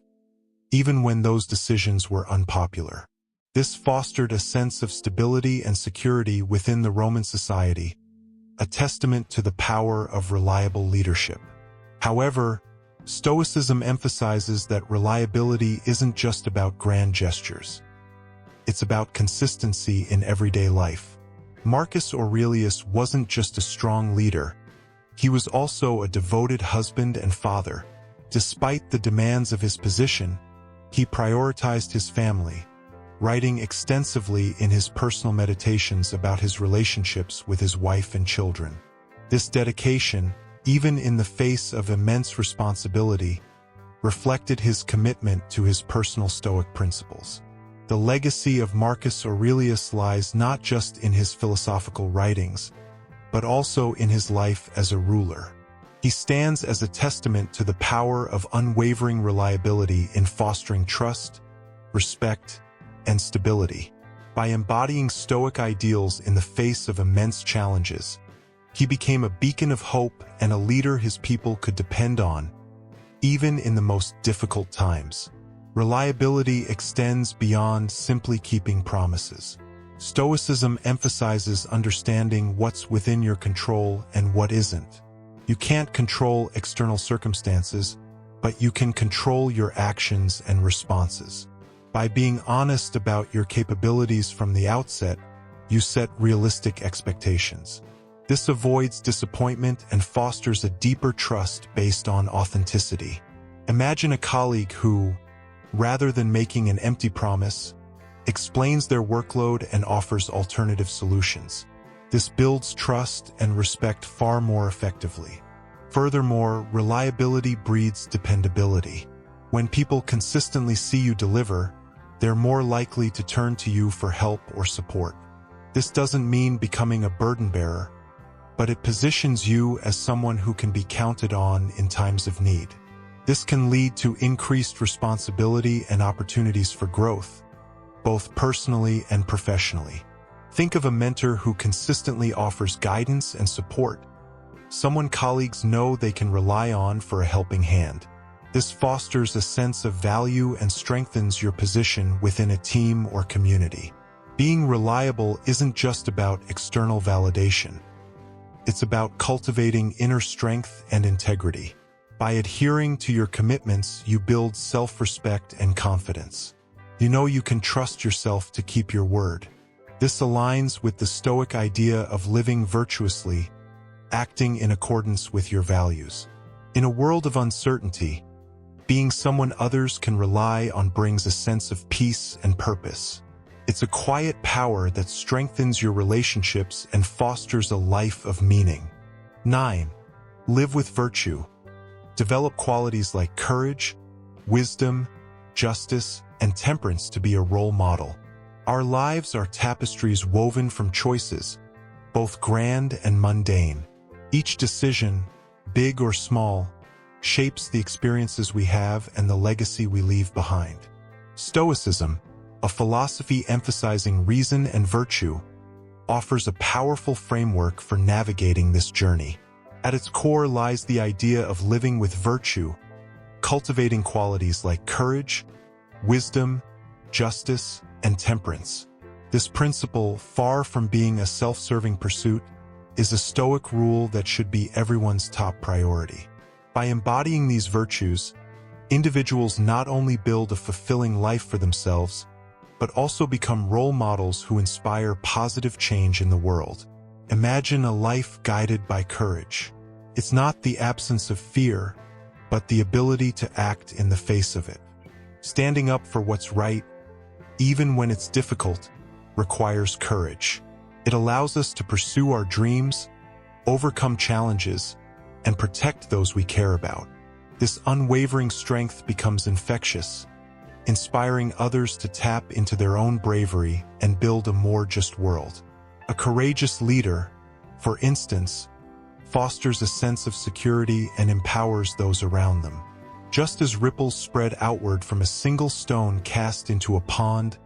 A: even when those decisions were unpopular. This fostered a sense of stability and security within the Roman society, a testament to the power of reliable leadership. However, Stoicism emphasizes that reliability isn't just about grand gestures. It's about consistency in everyday life. Marcus Aurelius wasn't just a strong leader, he was also a devoted husband and father. Despite the demands of his position, he prioritized his family, writing extensively in his personal meditations about his relationships with his wife and children. This dedication, even in the face of immense responsibility, reflected his commitment to his personal Stoic principles. The legacy of Marcus Aurelius lies not just in his philosophical writings, but also in his life as a ruler. He stands as a testament to the power of unwavering reliability in fostering trust, respect, and stability. By embodying Stoic ideals in the face of immense challenges, he became a beacon of hope and a leader his people could depend on, even in the most difficult times. Reliability extends beyond simply keeping promises. Stoicism emphasizes understanding what's within your control and what isn't. You can't control external circumstances, but you can control your actions and responses. By being honest about your capabilities from the outset, you set realistic expectations. This avoids disappointment and fosters a deeper trust based on authenticity. Imagine a colleague who, rather than making an empty promise, explains their workload and offers alternative solutions. This builds trust and respect far more effectively. Furthermore, reliability breeds dependability. When people consistently see you deliver, they're more likely to turn to you for help or support. This doesn't mean becoming a burden bearer, but it positions you as someone who can be counted on in times of need. This can lead to increased responsibility and opportunities for growth, both personally and professionally. Think of a mentor who consistently offers guidance and support, someone colleagues know they can rely on for a helping hand. This fosters a sense of value and strengthens your position within a team or community. Being reliable isn't just about external validation. It's about cultivating inner strength and integrity. By adhering to your commitments, you build self-respect and confidence. You know you can trust yourself to keep your word. This aligns with the Stoic idea of living virtuously, acting in accordance with your values. In a world of uncertainty, being someone others can rely on brings a sense of peace and purpose. It's a quiet power that strengthens your relationships and fosters a life of meaning. 9. Live with virtue. Develop qualities like courage, wisdom, justice, and temperance to be a role model. Our lives are tapestries woven from choices, both grand and mundane. Each decision, big or small, shapes the experiences we have and the legacy we leave behind. Stoicism, a philosophy emphasizing reason and virtue, offers a powerful framework for navigating this journey. At its core lies the idea of living with virtue, cultivating qualities like courage, wisdom, justice, and temperance. This principle, far from being a self-serving pursuit, is a Stoic rule that should be everyone's top priority. By embodying these virtues, individuals not only build a fulfilling life for themselves, but also become role models who inspire positive change in the world. Imagine a life guided by courage. It's not the absence of fear, but the ability to act in the face of it. Standing up for what's right, even when it's difficult, requires courage. It allows us to pursue our dreams, overcome challenges, and protect those we care about. This unwavering strength becomes infectious, inspiring others to tap into their own bravery and build a more just world. A courageous leader, for instance, fosters a sense of security and empowers those around them. Just as ripples spread outward from a single stone cast into a pond,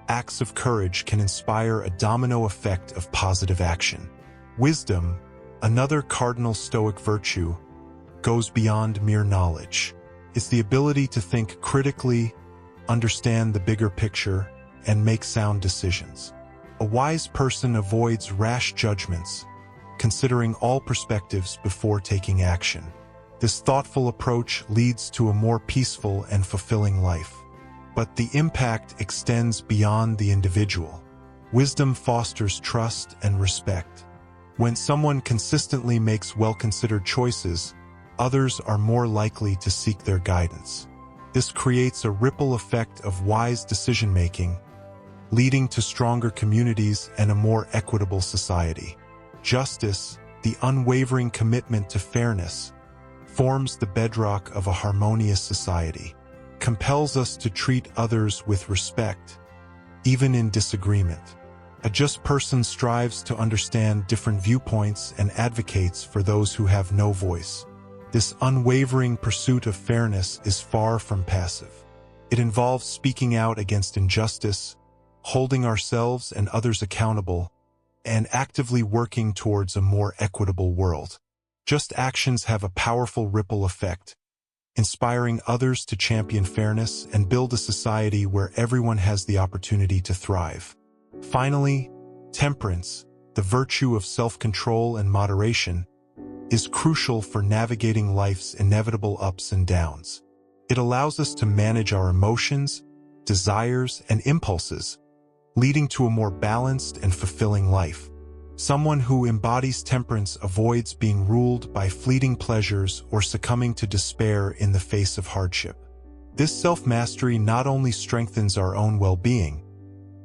A: acts of courage can inspire a domino effect of positive action. Wisdom, another cardinal Stoic virtue, goes beyond mere knowledge. It's the ability to think critically, understand the bigger picture, and make sound decisions. A wise person avoids rash judgments, considering all perspectives before taking action. This thoughtful approach leads to a more peaceful and fulfilling life. But the impact extends beyond the individual. Wisdom fosters trust and respect. When someone consistently makes well-considered choices, others are more likely to seek their guidance. This creates a ripple effect of wise decision-making, leading to stronger communities and a more equitable society. Justice, the unwavering commitment to fairness, forms the bedrock of a harmonious society. Compels us to treat others with respect, even in disagreement. A just person strives to understand different viewpoints and advocates for those who have no voice. This unwavering pursuit of fairness is far from passive. It involves speaking out against injustice, holding ourselves and others accountable, and actively working towards a more equitable world. Just actions have a powerful ripple effect, inspiring others to champion fairness and build a society where everyone has the opportunity to thrive. Finally, temperance, the virtue of self-control and moderation, is crucial for navigating life's inevitable ups and downs. It allows us to manage our emotions, desires, and impulses, leading to a more balanced and fulfilling life. Someone who embodies temperance avoids being ruled by fleeting pleasures or succumbing to despair in the face of hardship. This self-mastery not only strengthens our own well-being,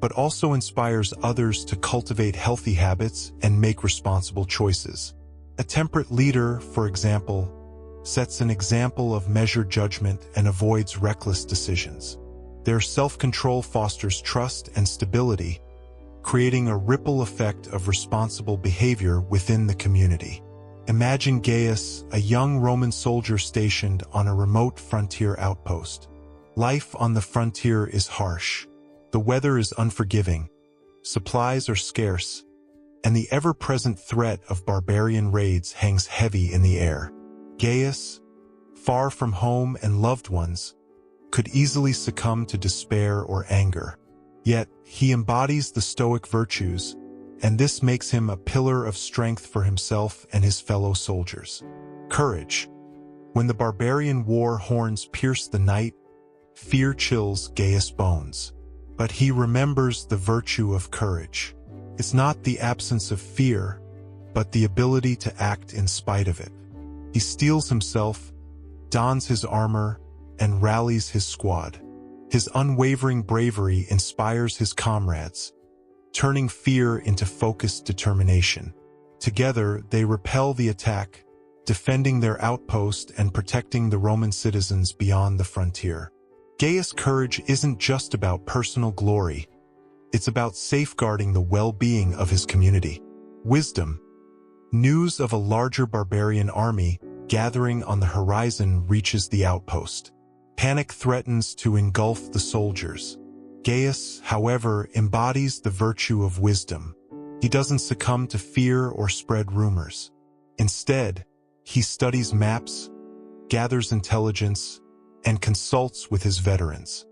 A: but also inspires others to cultivate healthy habits and make responsible choices. A temperate leader, for example, sets an example of measured judgment and avoids reckless decisions. Their self-control fosters trust and stability, creating a ripple effect of responsible behavior within the community. Imagine Gaius, a young Roman soldier stationed on a remote frontier outpost. Life on the frontier is harsh. The weather is unforgiving, supplies are scarce, and the ever-present threat of barbarian raids hangs heavy in the air. Gaius, far from home and loved ones, could easily succumb to despair or anger. Yet, he embodies the Stoic virtues, and this makes him a pillar of strength for himself and his fellow soldiers. Courage. When the barbarian war horns pierce the night, fear chills Gaius' bones. But he remembers the virtue of courage. It's not the absence of fear, but the ability to act in spite of it. He steels himself, dons his armor, and rallies his squad. His unwavering bravery inspires his comrades, turning fear into focused determination. Together, they repel the attack, defending their outpost and protecting the Roman citizens beyond the frontier. Gaius' courage isn't just about personal glory. It's about safeguarding the well-being of his community. Wisdom. News of a larger barbarian army gathering on the horizon reaches the outpost. Panic threatens to engulf the soldiers. Gaius, however, embodies the virtue of wisdom. He doesn't succumb to fear or spread rumors. Instead, he studies maps, gathers intelligence, and consults with his veterans.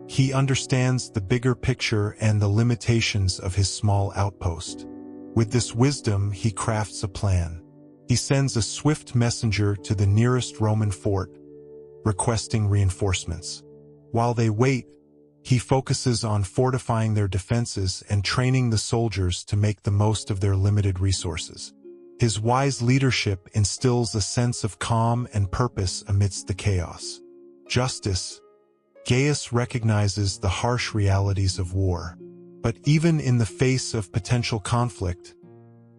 A: He understands the bigger picture and the limitations of his small outpost. With this wisdom, he crafts a plan. He sends a swift messenger to the nearest Roman fort, requesting reinforcements. While they wait, he focuses on fortifying their defenses and training the soldiers to make the most of their limited resources. His wise leadership instills a sense of calm and purpose amidst the chaos. Justice. Gaius recognizes the harsh realities of war, but even in the face of potential conflict,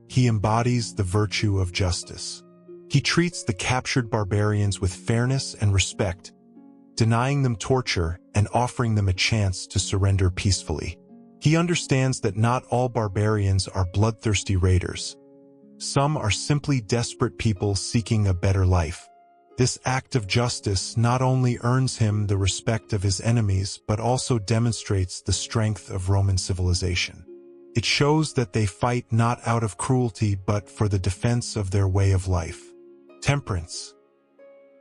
A: he embodies the virtue of justice. He treats the captured barbarians with fairness and respect, denying them torture and offering them a chance to surrender peacefully. He understands that not all barbarians are bloodthirsty raiders. Some are simply desperate people seeking a better life. This act of justice not only earns him the respect of his enemies, but also demonstrates the strength of Roman civilization. It shows that they fight not out of cruelty but for the defense of their way of life. Temperance.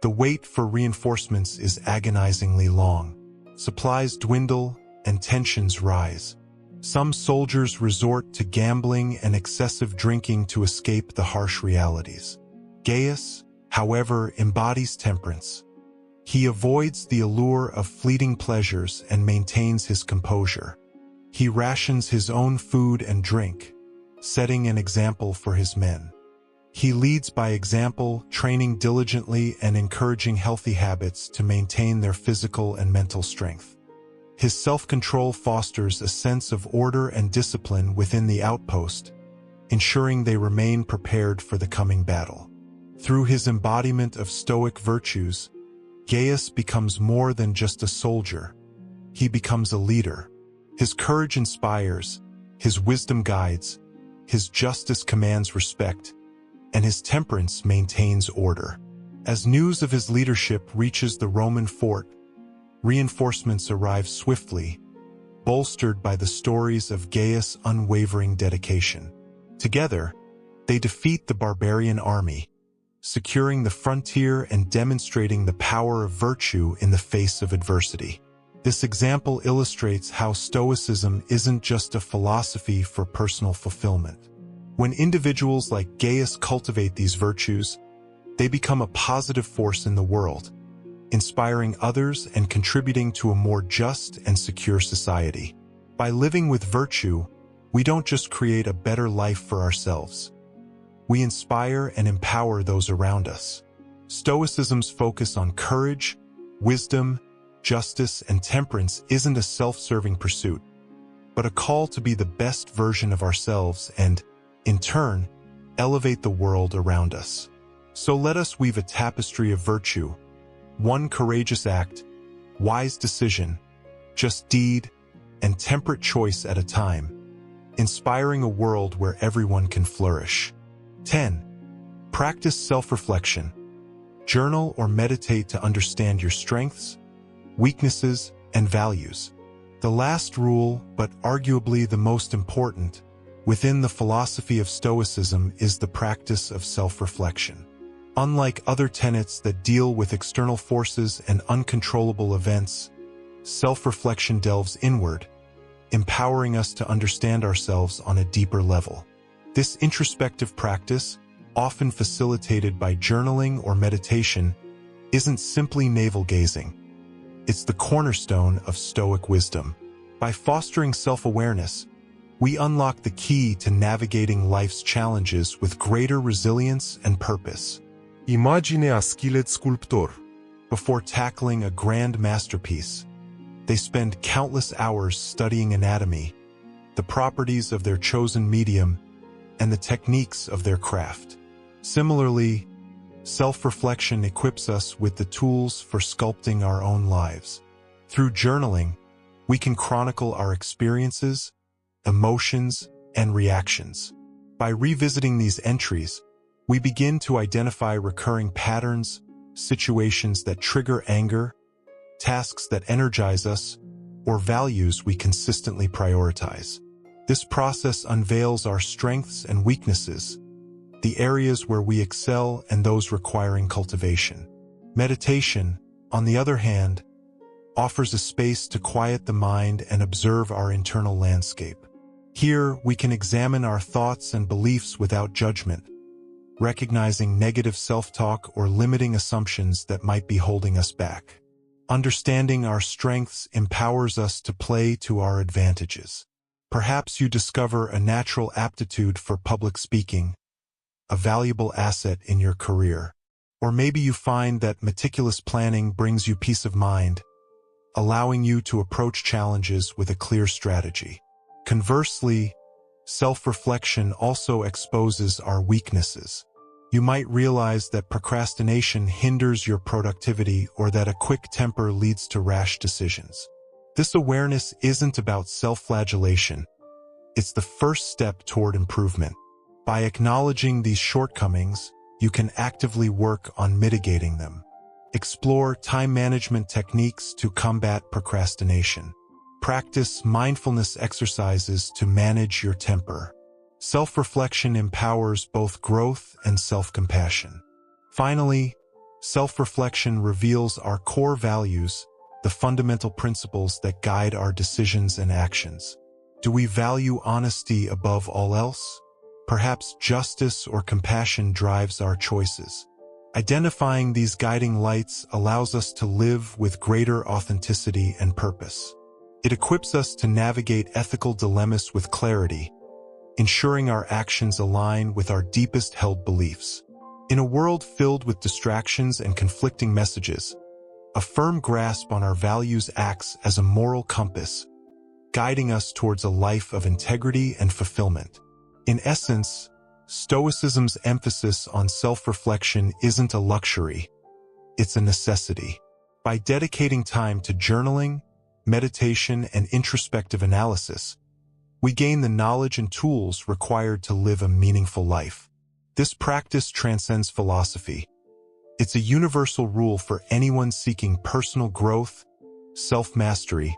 A: The wait for reinforcements is agonizingly long. Supplies dwindle and tensions rise. Some soldiers resort to gambling and excessive drinking to escape the harsh realities. Gaius, however, embodies temperance. He avoids the allure of fleeting pleasures and maintains his composure. He rations his own food and drink, setting an example for his men. He leads by example, training diligently and encouraging healthy habits to maintain their physical and mental strength. His self-control fosters a sense of order and discipline within the outpost, ensuring they remain prepared for the coming battle. Through his embodiment of Stoic virtues, Gaius becomes more than just a soldier. He becomes a leader. His courage inspires, his wisdom guides, his justice commands respect, and his temperance maintains order. As news of his leadership reaches the Roman fort, reinforcements arrive swiftly, bolstered by the stories of Gaius' unwavering dedication. Together, they defeat the barbarian army, securing the frontier and demonstrating the power of virtue in the face of adversity. This example illustrates how Stoicism isn't just a philosophy for personal fulfillment. When individuals like Gaius cultivate these virtues, they become a positive force in the world, inspiring others and contributing to a more just and secure society. By living with virtue, We don't just create a better life for ourselves. We inspire and empower those around us. Stoicism's focus on courage, wisdom, justice, and temperance isn't a self-serving pursuit, but a call to be the best version of ourselves and, in turn, elevate the world around us. So let us weave a tapestry of virtue, one courageous act, wise decision, just deed, and temperate choice at a time, inspiring a world where everyone can flourish. 10. Practice self-reflection. Journal or meditate to understand your strengths, weaknesses, and values. The last rule, but arguably the most important, within the philosophy of Stoicism is the practice of self-reflection. Unlike other tenets that deal with external forces and uncontrollable events, self-reflection delves inward, empowering us to understand ourselves on a deeper level. This introspective practice, often facilitated by journaling or meditation, isn't simply navel-gazing. It's the cornerstone of Stoic wisdom. By fostering self-awareness, we unlock the key to navigating life's challenges with greater resilience and purpose.
B: Imagine a skilled sculptor.
A: Before tackling a grand masterpiece, they spend countless hours studying anatomy, the properties of their chosen medium, and the techniques of their craft. Similarly, self-reflection equips us with the tools for sculpting our own lives. Through journaling, we can chronicle our experiences, emotions, and reactions. By revisiting these entries, we begin to identify recurring patterns, situations that trigger anger, tasks that energize us, or values we consistently prioritize. This process unveils our strengths and weaknesses, the areas where we excel and those requiring cultivation. Meditation, on the other hand, offers a space to quiet the mind and observe our internal landscape. Here, we can examine our thoughts and beliefs without judgment, recognizing negative self-talk or limiting assumptions that might be holding us back. Understanding our strengths empowers us to play to our advantages. Perhaps you discover a natural aptitude for public speaking, a valuable asset in your career. Or maybe you find that meticulous planning brings you peace of mind, allowing you to approach challenges with a clear strategy. Conversely, self-reflection also exposes our weaknesses. You might realize that procrastination hinders your productivity or that a quick temper leads to rash decisions. This awareness isn't about self-flagellation. It's the first step toward improvement. By acknowledging these shortcomings, you can actively work on mitigating them. Explore time management techniques to combat procrastination. Practice mindfulness exercises to manage your temper. Self-reflection empowers both growth and self-compassion. Finally, self-reflection reveals our core values, the fundamental principles that guide our decisions and actions. Do we value honesty above all else? Perhaps justice or compassion drives our choices. Identifying these guiding lights allows us to live with greater authenticity and purpose. It equips us to navigate ethical dilemmas with clarity, ensuring our actions align with our deepest held beliefs. In a world filled with distractions and conflicting messages, a firm grasp on our values acts as a moral compass, guiding us towards a life of integrity and fulfillment. In essence, Stoicism's emphasis on self-reflection isn't a luxury, it's a necessity. By dedicating time to journaling, meditation, and introspective analysis, we gain the knowledge and tools required to live a meaningful life. This practice transcends philosophy. It's a universal rule for anyone seeking personal growth, self-mastery,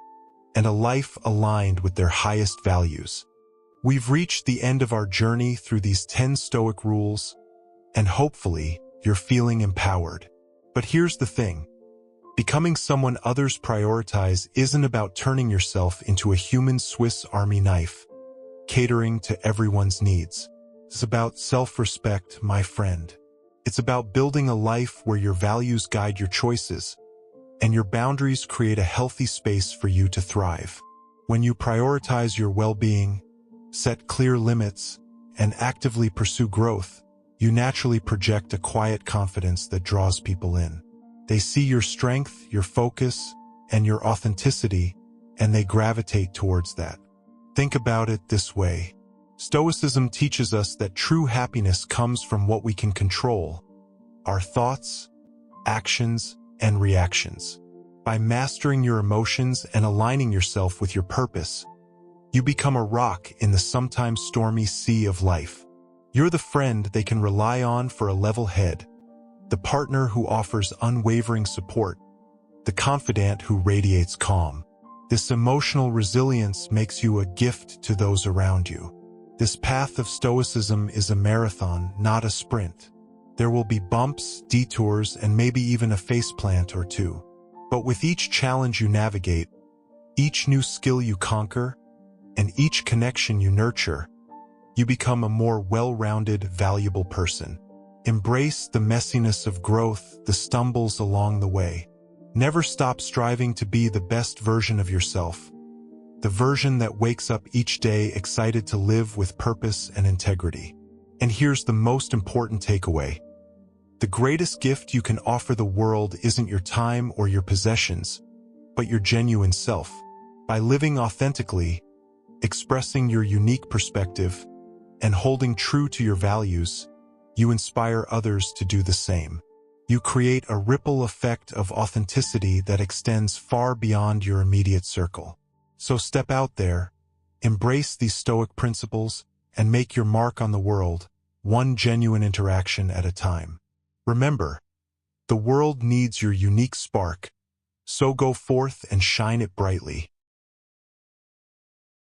A: and a life aligned with their highest values. We've reached the end of our journey through these 10 Stoic rules, and hopefully, you're feeling empowered. But here's the thing. Becoming someone others prioritize isn't about turning yourself into a human Swiss Army knife, catering to everyone's needs. It's about self-respect, my friend. It's about building a life where your values guide your choices, and your boundaries create a healthy space for you to thrive. When you prioritize your well-being, set clear limits, and actively pursue growth, you naturally project a quiet confidence that draws people in. They see your strength, your focus, and your authenticity, and they gravitate towards that. Think about it this way. Stoicism teaches us that true happiness comes from what we can control: our thoughts, actions, and reactions. By mastering your emotions and aligning yourself with your purpose, you become a rock in the sometimes stormy sea of life. You're the friend they can rely on for a level head, the partner who offers unwavering support, the confidant who radiates calm. This emotional resilience makes you a gift to those around you. This path of Stoicism is a marathon, not a sprint. There will be bumps, detours, and maybe even a faceplant or two. But with each challenge you navigate, each new skill you conquer, and each connection you nurture, you become a more well-rounded, valuable person. Embrace the messiness of growth, the stumbles along the way. Never stop striving to be the best version of yourself, the version that wakes up each day excited to live with purpose and integrity. And here's the most important takeaway. The greatest gift you can offer the world isn't your time or your possessions, but your genuine self. By living authentically, expressing your unique perspective, and holding true to your values, you inspire others to do the same. You create a ripple effect of authenticity that extends far beyond your immediate circle. So step out there, embrace these Stoic principles, and make your mark on the world, one genuine interaction at a time. Remember, the world needs your unique spark, so go forth and shine it brightly.